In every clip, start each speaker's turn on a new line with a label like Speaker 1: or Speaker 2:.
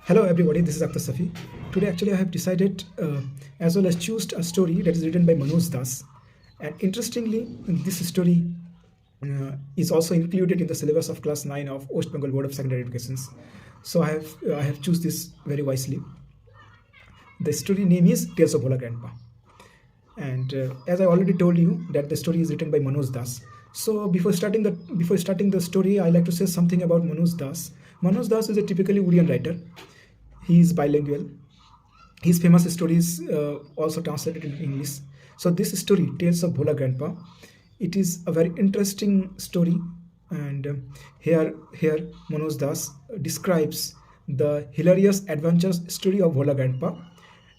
Speaker 1: Hello everybody, this is Safi. Today actually I have decided as well as choose a story that is written by Manoj Das. And interestingly, this story is also included in the syllabus of class 9 of West Bengal Board of Secondary Educations. So I have choose this very wisely. The story name is Tales of Bhola Grandpa. And as I already told you that the story is written by Manoj Das. So before starting the story, I like to say something about Manoj Das. Manoj Das is a typically Urian writer. He is bilingual. His famous stories also translated in English. So this story, Tales of Bhola Grandpa, it is a very interesting story, and here Manoj Das describes the hilarious adventures story of Bhola Grandpa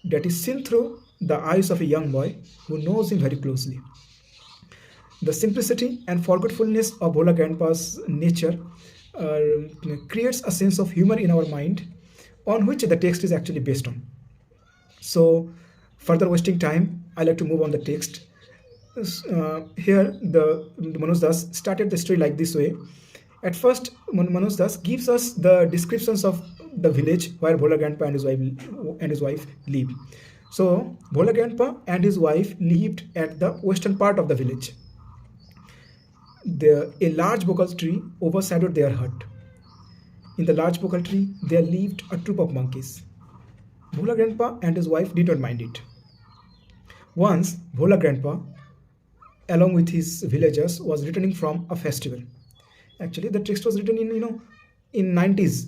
Speaker 1: that is seen through the eyes of a young boy who knows him very closely. The simplicity and forgetfulness of Bhola Grandpa's nature creates a sense of humor in our mind on which the text is actually based on. So, further wasting time, I like to move on the text. Here, the Manoj Das started the story like this way. At first, Manoj Das gives us the descriptions of the village where Bhola Grandpa and his wife live. So, Bhola Grandpa and his wife lived at the western part of the village. A large bokal tree overshadowed their hut. In the large bokal tree, there lived a troop of monkeys. Bhola Grandpa and his wife did not mind it. Once, Bhola Grandpa, along with his villagers, was returning from a festival. Actually, the text was written in 90s.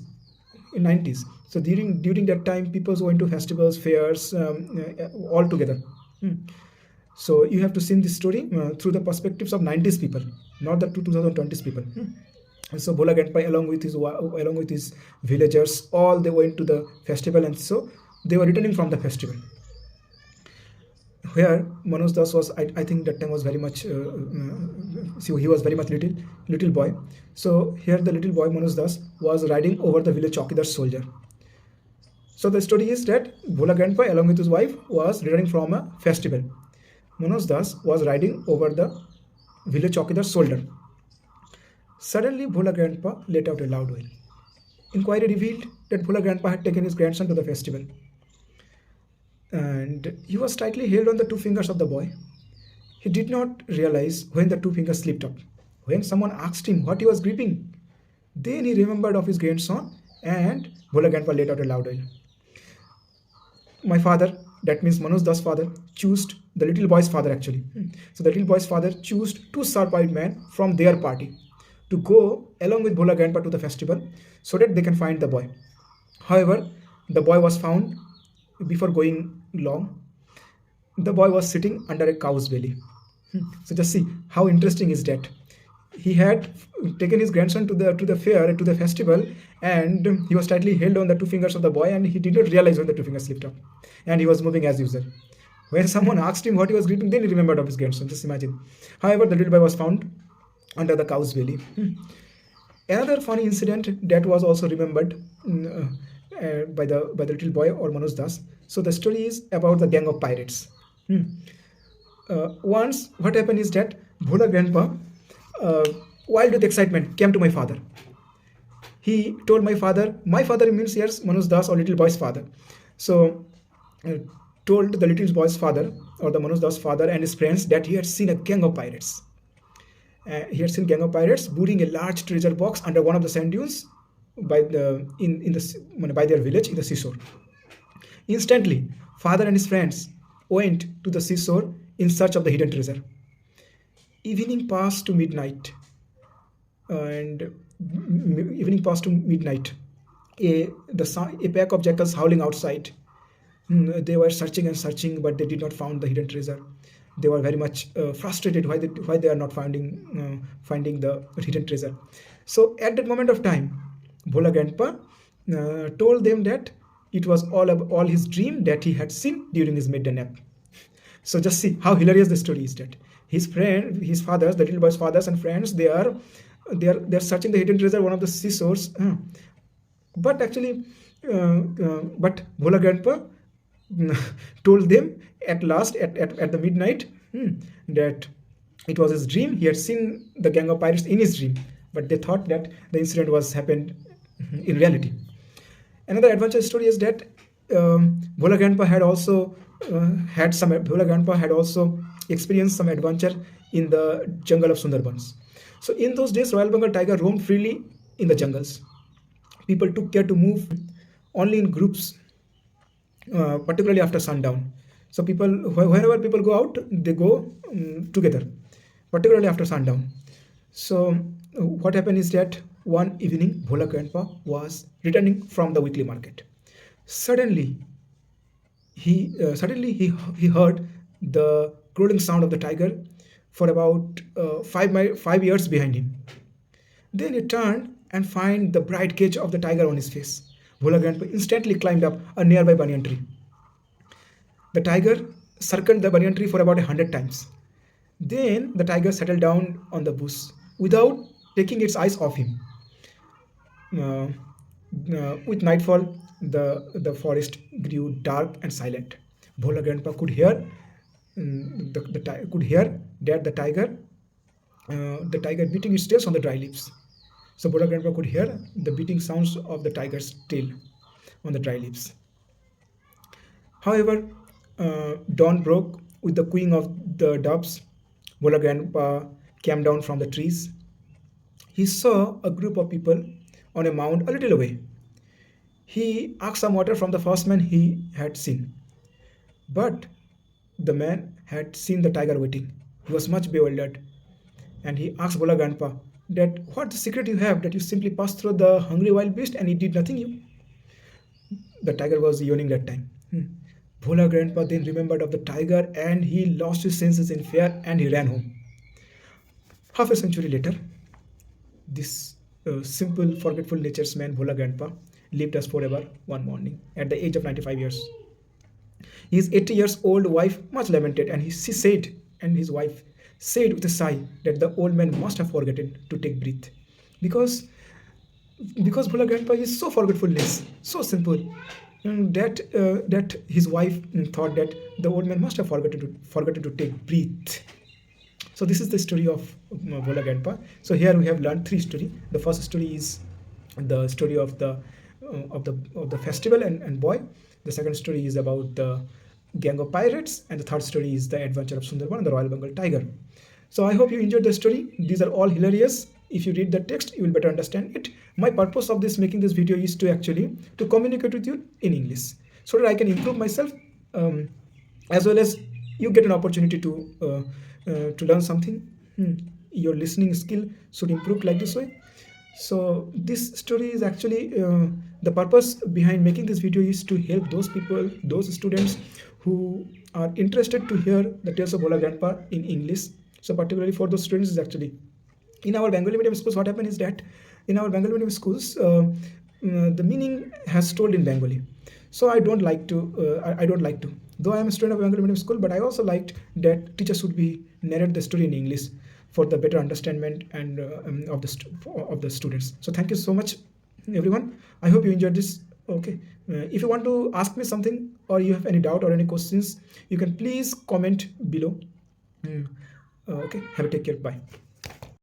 Speaker 1: In 90s. So during that time, people went to festivals, fairs, all together. So you have to see this story through the perspectives of 90s people, not the 2020s people. So Bhola Grandpa, along with his villagers, all they went to the festival, and so they were returning from the festival. Where Manoj Das was, I think that time was very much. So he was very much little boy. So here the little boy Manoj Das was riding over the village chowkidar's soldier. So the story is that Bhola Grandpa, along with his wife, was returning from a festival. Manoj Das was riding over the village chowkidar's shoulder. Suddenly, Bhola Grandpa let out a loud wail. Inquiry revealed that Bhola Grandpa had taken his grandson to the festival, and he was tightly held on the two fingers of the boy. He did not realize when the two fingers slipped up. When someone asked him what he was gripping, then he remembered of his grandson, and Bhola Grandpa let out a loud wail. My father, that means Manoj Das' father, chose the little boy's father actually. So the little boy's father chose two sharp-eyed men from their party to go along with Bhola Grandpa to the festival so that they can find the boy. However, the boy was found before going long. The boy was sitting under a cow's belly. So just see how interesting is that. He had taken his grandson to the fair, to the festival, and he was tightly held on the two fingers of the boy, and he did not realize when the two fingers slipped up, and he was moving as usual. When someone asked him what he was gripping, then he remembered of his grandson. Just imagine. However, the little boy was found under the cow's belly. Another funny incident that was also remembered by the little boy or Manoj Das. So the story is about the gang of pirates. Once, what happened is that Bhola Grandpa, wild with excitement, came to my father. He told my father means here Manoj Das or little boy's father. So told the little boy's father or the Manoj Das father and his friends that he had seen a gang of pirates. He had seen gang of pirates boarding a large treasure box under one of the sand dunes by their village in the seashore. Instantly, father and his friends went to the seashore in search of the hidden treasure. Evening passed to midnight. A pack of jackals howling outside. They were searching and searching, but they did not find the hidden treasure. They were very much frustrated why they are not finding the hidden treasure. So at that moment of time, Bhola Grandpa told them that it was all his dream that he had seen during his midday nap. So just see how hilarious the story is that his fathers, the little boy's fathers and friends, they are searching the hidden treasure one of the seashores. But actually, but Bhola Grandpa told them at last at the midnight that it was his dream. He had seen the gang of pirates in his dream, but they thought that the incident was happened in reality. Another adventure story is that Bhola Grandpa had also Bhola Grandpa had also experienced some adventure in the jungle of Sundarbans. So in those days, Royal Bengal tiger roamed freely in the jungles. People took care to move only in groups, particularly after sundown. So wherever people go out, they go together, particularly after sundown. So what happened is that one evening, Bhola Grandpa was returning from the weekly market. Suddenly, he heard the growling sound of the tiger for about 5 yards behind him. Then he turned and find the bright cage of the tiger on his face. Bhola Grandpa instantly climbed up a nearby banyan tree. The tiger circled the banyan tree for about 100 times. Then the tiger settled down on the bush without taking its eyes off him. Uh, with nightfall, the forest grew dark and silent. Bhola Grandpa could hear that the tiger beating its tails on the dry leaves. So Bhola Grandpa could hear the beating sounds of the tiger's tail on the dry leaves. However, dawn broke with the cooing of the doves. Bhola Grandpa came down from the trees. He saw a group of people on a mound a little away. He asked some water from the first man he had seen. But the man had seen the tiger waiting. He was much bewildered, and he asked Bhola Grandpa that what the secret you have that you simply pass through the hungry wild beast and it did nothing you. The tiger was yawning that time. Bhola Grandpa then remembered of the tiger and he lost his senses in fear and he ran home. Half a century later, this simple, forgetful nature's man, Bhola Grandpa, lived us forever one morning at the age of 95 years. His 80 years old wife much lamented, and she said, and his wife said with a sigh that the old man must have forgotten to take breath. Because because Bhola Grandpa is so forgetfulness, so simple, that his wife thought that the old man must have forgotten to take breath. So this is the story of Bhola Grandpa. So here we have learned three stories. The first story is the story of the festival and boy. The second story is about the gang of pirates, and the third story is the adventure of Sundarban and the Royal Bengal tiger. So I hope you enjoyed the story. These are all hilarious. If you read the text, you will better understand it. My purpose of making this video is to communicate with you in English, so that I can improve myself, as well as you get an opportunity to learn something. Your listening skill should improve like this way. So this story is actually the purpose behind making this video is to help those people, those students who are interested to hear the tales of Bhola Grandpa in English. So particularly for those students is actually in our Bengali medium schools. What happened is that in our Bengali medium schools, the meaning has told in Bengali. So I don't like to. I don't like to. Though I am a student of Bengali medium school, but I also liked that teachers should be narrate the story in English for the better understanding and of the students. So thank you so much, everyone. I hope you enjoyed this. Okay. If you want to ask me something or you have any doubt or any questions, you can please comment below. Okay. Have a take care. Bye.